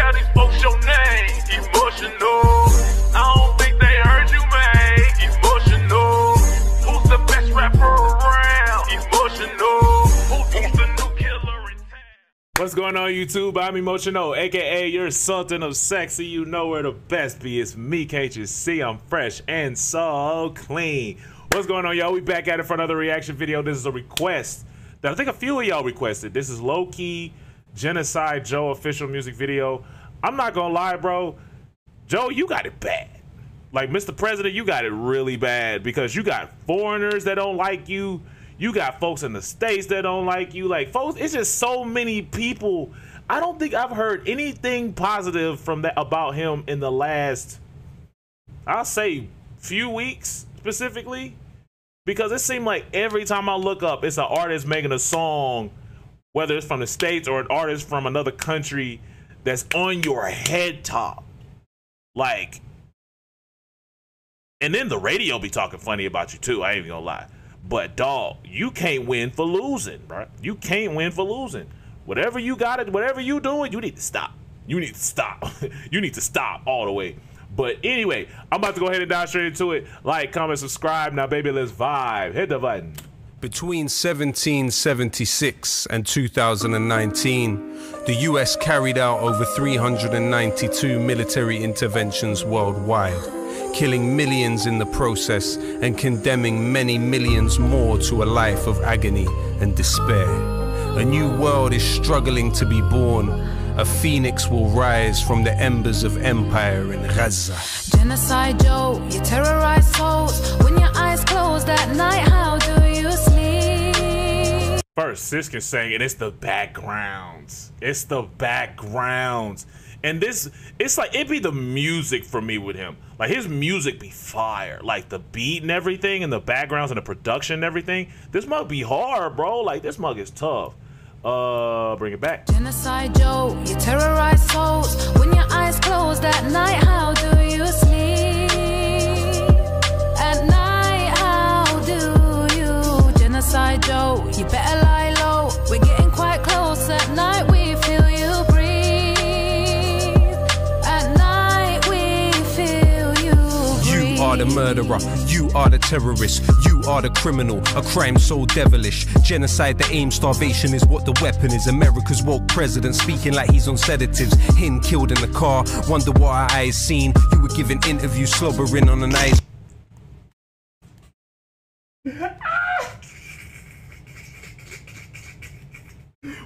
how these folks your name. Emotional. I don't think they heard you, man. Emotional. Who's the best rapper around? Emotional. Who's the new killer in town? What's going on, YouTube? I'm Emotional, aka your Sultan of Sexy. You know where the best be. It's me, KHC. I'm fresh and so clean. What's going on, y'all? We back at it for another reaction video. This is a request that I think a few of y'all requested. This is LOWKEY Genocide Joe official music video. I'm not gonna lie, bro. Joe, you got it bad. Like, Mr. President, you got it really bad because you got foreigners that don't like you. You got folks in the States that don't like you. Like, folks, it's just so many people. I don't think I've heard anything positive from that about him in the last, I'll say, few weeks specifically, because it seemed like every time I look up, it's an artist making a song, whether it's from the States or an artist from another country, that's on your head top. Like, and then the radio be talking funny about you too. I ain't even gonna lie. But dog, you can't win for losing, bro. You can't win for losing. Whatever you got it, whatever you doing, you need to stop. You need to stop. You need to stop all the way. But anyway, I'm about to go ahead and dive straight into it. Like, comment, subscribe. Now, baby, let's vibe. Hit the button. Between 1776 and 2019, the US carried out over 392 military interventions worldwide, killing millions in the process and condemning many millions more to a life of agony and despair. A new world is struggling to be born. A phoenix will rise from the embers of empire in Gaza. Genocide Joe, you terrorize souls. When your eyes closed at night, how do you sleep? First, Sis can sing, and it's the backgrounds. It's the backgrounds. And this, it's like, it be the music for me with him. Like, his music be fire. Like, the beat and everything, and the backgrounds and the production and everything. This mug be hard, bro. Like, this mug is tough. Bring it back. Genocide Joe, you terrorize souls. When your eyes closed at night, how do you sleep? At night, how do you? Genocide Joe, you better lie low. We're getting quite close. At night, we feel you breathe. At night, we feel you breathe. You are the murderer, you are the terrorist, you are the criminal, a crime so devilish. Genocide, the aim, starvation is what the weapon is. America's woke president speaking like he's on sedatives. Him killed in the car, wonder what our eyes seen. You were giving interviews, slobbering on an ice.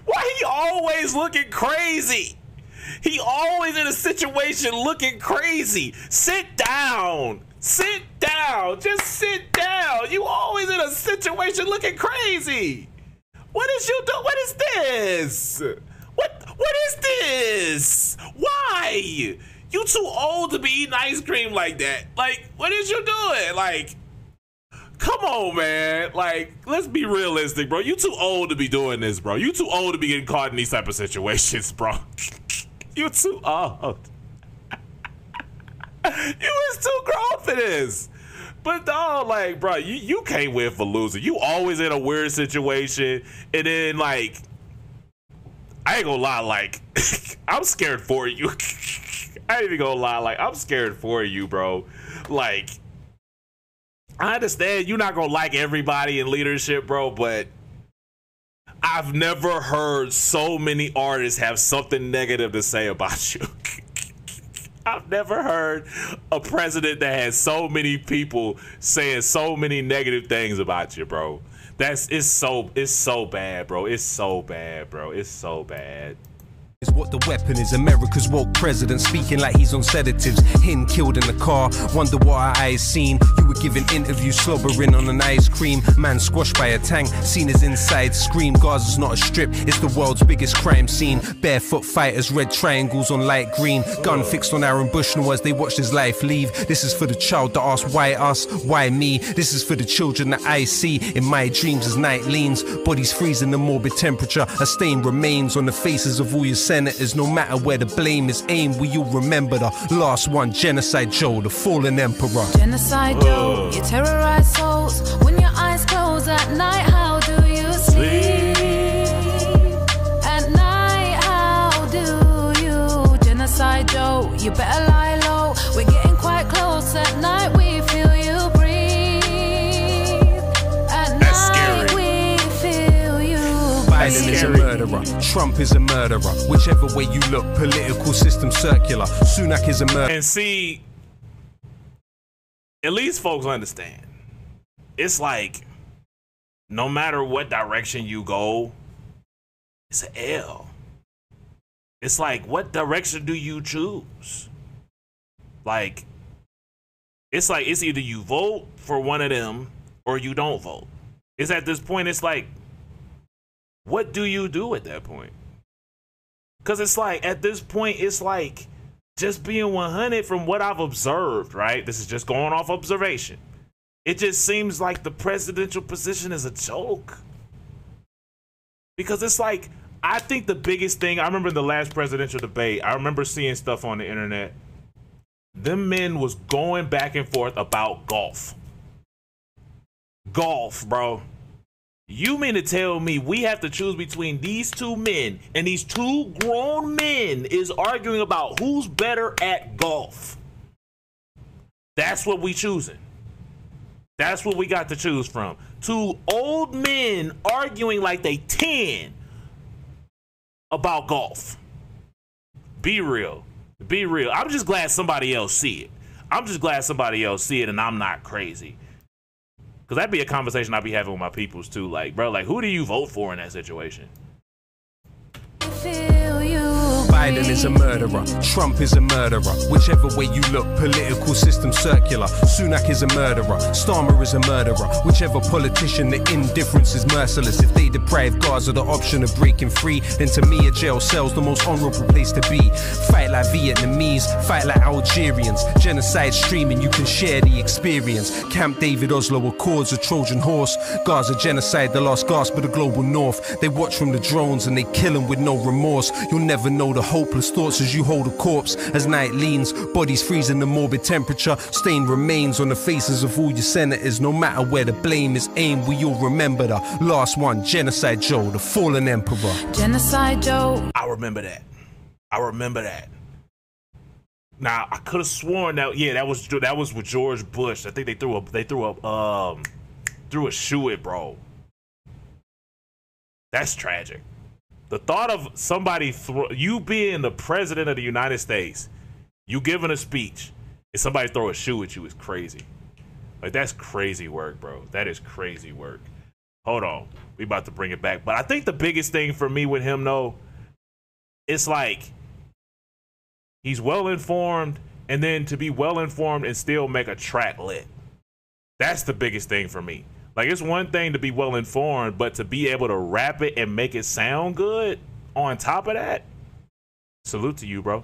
Why he always looking crazy? He always in a situation looking crazy. Sit down. Sit down. Just sit down. You always in a situation looking crazy. What is you doing? What is this? What is this? Why? You too old to be eating ice cream like that. Like, what is you doing? Like, come on, man. Like, let's be realistic, bro. You too old to be doing this, bro. You too old to be getting caught in these type of situations, bro. You too old. You was too grown for this. But dog, like, bro, you can't win for losing. You always in a weird situation, and then, like, I ain't gonna lie, like, I'm scared for you. I ain't even gonna lie, like, I'm scared for you, bro. Like, I understand you're not gonna like everybody in leadership, bro, but I've never heard so many artists have something negative to say about you. I've never heard a president that has so many people saying so many negative things about you, bro. It's so bad, bro. It's so bad, bro. It's so bad. Is what the weapon is. America's woke president speaking like he's on sedatives. Him killed in the car, wonder what our eyes seen. You were giving interviews, slobbering on an ice cream. Man squashed by a tank, seen his inside scream. Gaza's not a strip, it's the world's biggest crime scene. Barefoot fighters, red triangles on light green. Gun fixed on Aaron Bushnell as they watched his life leave. This is for the child that asks why us, why me. This is for the children that I see in my dreams as night leans. Bodies freezing the morbid temperature. A stain remains on the faces of all your senators. No matter where the blame is aimed, we all remember the last one. Genocide Joe, the fallen emperor. Genocide Joe, you terrorize souls. When your eyes close at night, how do you sleep? At night, how do you? Genocide Genocide Joe, you better lie low. We're getting quite close. At night we feel you breathe. At night we feel you breathe. Biden is a murderer, Trump is a murderer. Whichever way you look, political system circular. Sunak is a murderer. And see, at least folks understand. It's like, no matter what direction you go, it's an L. It's like, what direction do you choose? Like, it's either you vote for one of them or you don't vote. It's at this point, it's like, what do you do at that point? Because it's like, at this point, it's like, just being 100 from what I've observed, right? This is just going off observation. It just seems like the presidential position is a joke. Because it's like, I think the biggest thing, I remember in the last presidential debate, I remember seeing stuff on the internet. Them men was going back and forth about golf. Golf, bro. You mean to tell me we have to choose between these two men, and these two grown men is arguing about who's better at golf? That's what we choosing. That's what we got to choose from. Two old men arguing like they 10 about golf. Be real. Be real. I'm just glad somebody else see it. I'm just glad somebody else see it and I'm not crazy. Because that'd be a conversation I'd be having with my peoples too. Like, bro, like, who do you vote for in that situation? Biden is a murderer, Trump is a murderer. Whichever way you look, political system circular. Sunak is a murderer, Starmer is a murderer. Whichever politician, the indifference is merciless. If they deprive Gaza the option of breaking free, then to me a jail cell's the most honorable place to be. Fight like Vietnamese, fight like Algerians. Genocide streaming, you can share the experience. Camp David, Oslo Accords, a Trojan horse. Gaza genocide, the last gasp of the global north. They watch from the drones and they kill them with no remorse. You'll never know the hopeless thoughts as you hold a corpse. As night leans, bodies freeze in the morbid temperature. Stain remains on the faces of all your senators. No matter where the blame is aimed, we all remember the last one, Genocide Joe, the fallen emperor. Genocide Joe. I remember that. I remember that. Now I could have sworn that, yeah, that was with George Bush. I think they threw a shoe at bro. That's tragic. The thought of somebody you being the president of the United States, you giving a speech, and somebody throw a shoe at you is crazy. Like, that's crazy work, bro. That is crazy work. Hold on, we about to bring it back. But I think the biggest thing for me with him, though, it's like he's well informed, and then to be well informed and still make a track lit. That's the biggest thing for me. Like, it's one thing to be well informed, but to be able to rap it and make it sound good on top of that, salute to you, bro.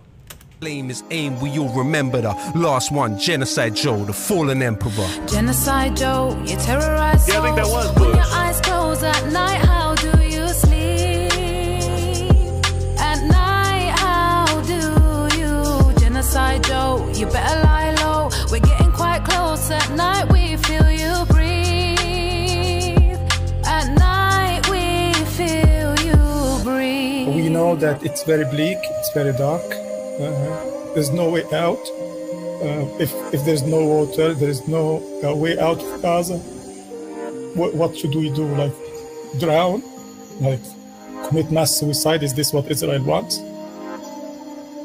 Blame is aimed, we all remember the last one, Genocide Joe, the fallen emperor. Genocide Joe, you terrorize souls. Yeah, I think that was When Bush. your eyes close at night, how do you sleep? At night, how do you? Genocide Joe, you better lie low. We're getting quite close. At night, we feel you breathe. At night, we feel you breathe. We know that it's very bleak, it's very dark. There's no way out. If there's no water, there is no way out of Gaza. What should we do? Like, drown? Like, commit mass suicide? Is this what Israel wants?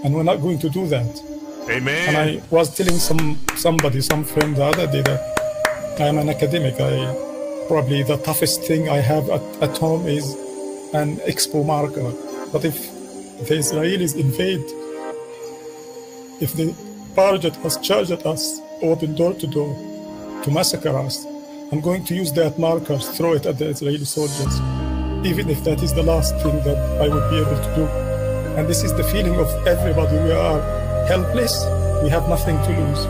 And we're not going to do that. Amen. And I was telling some friend the other day that I am an academic. Probably the toughest thing I have at home is an expo marker. But if the Israelis invade, if they barge at us, charge at us, open door to door to massacre us, I'm going to use that marker, throw it at the Israeli soldiers, even if that is the last thing that I would be able to do. And this is the feeling of everybody. We are helpless. We have nothing to lose.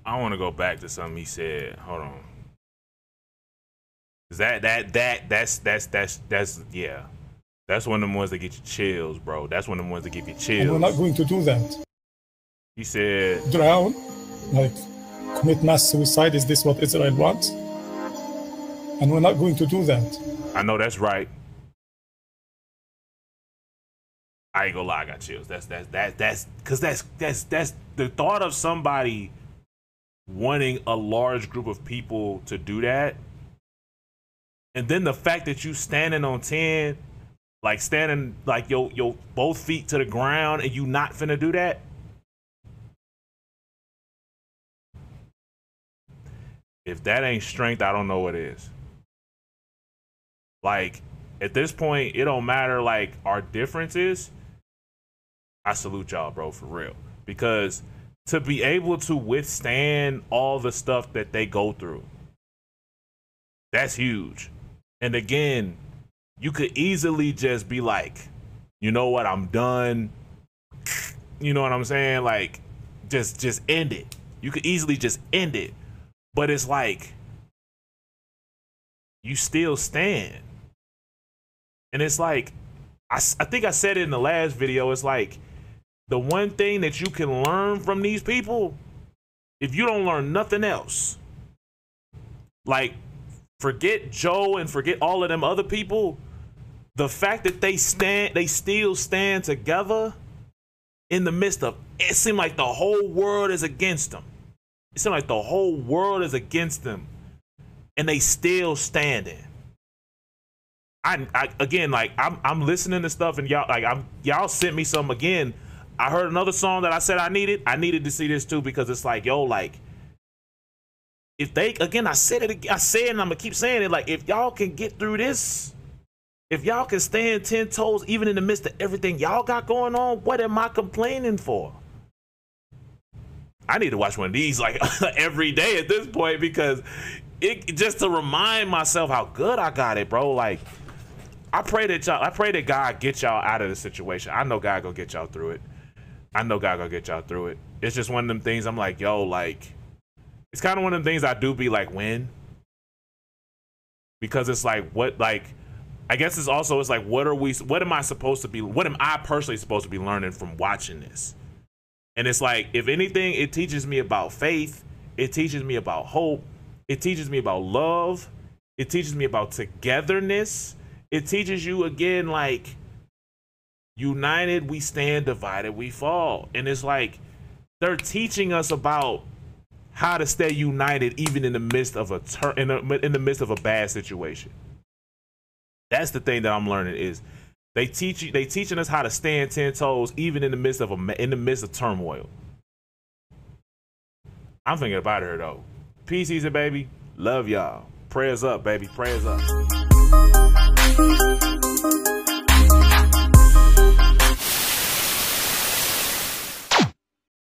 I want to go back to something he said. Hold on. That's yeah. That's one of them ones that get you chills, bro. That's one of them ones that give you chills. And we're not going to do that. He said, drown, like commit mass suicide. Is this what Israel wants? And we're not going to do that. I know that's right. I ain't gonna lie, I got chills. That's the thought of somebody wanting a large group of people to do that. And then the fact that you standing on 10, like standing like your both feet to the ground, and you not finna do that. If that ain't strength, I don't know what is. Like, at this point, it don't matter like our differences. I salute y'all, bro, for real. Because to be able to withstand all the stuff that they go through, that's huge. And again, you could easily just be like, you know what, I'm done. You know what I'm saying? Like, just end it. You could easily just end it. But it's like, you still stand. And it's like, I think I said it in the last video, it's like, the one thing that you can learn from these people, if you don't learn nothing else, like, forget Joe and forget all of them other people, the fact that they still stand together in the midst of, it seemed like the whole world is against them. It seemed like the whole world is against them, and they still standing. Again, like, I'm listening to stuff, and y'all sent me some. Again, I heard another song that I said I needed to see this too, because it's like, yo, like, if they, again, I said it, and I'm gonna keep saying it, like, if y'all can get through this, if y'all can stand 10 toes even in the midst of everything y'all got going on, what am I complaining for? I need to watch one of these like every day at this point, because it just to remind myself how good I got it, bro. Like, I pray that God get y'all out of the situation. I know God gonna get y'all through it. I know God gonna get y'all through it. It's just one of them things I'm like, yo, like, it's kind of one of them things I do be like, when? Because it's like, what, like, I guess it's also, it's like, what am I personally supposed to be learning from watching this? And it's like, if anything, it teaches me about faith. It teaches me about hope. It teaches me about love. It teaches me about togetherness. It teaches you, again, like, united we stand, divided we fall. And it's like, they're teaching us about how to stay united even in the midst of in the midst of a bad situation. That's the thing that I'm learning, is they teaching us how to stand 10 toes even in the midst of turmoil. I'm thinking about her though. Peace season, baby. Love y'all. Prayers up, baby. Prayers up.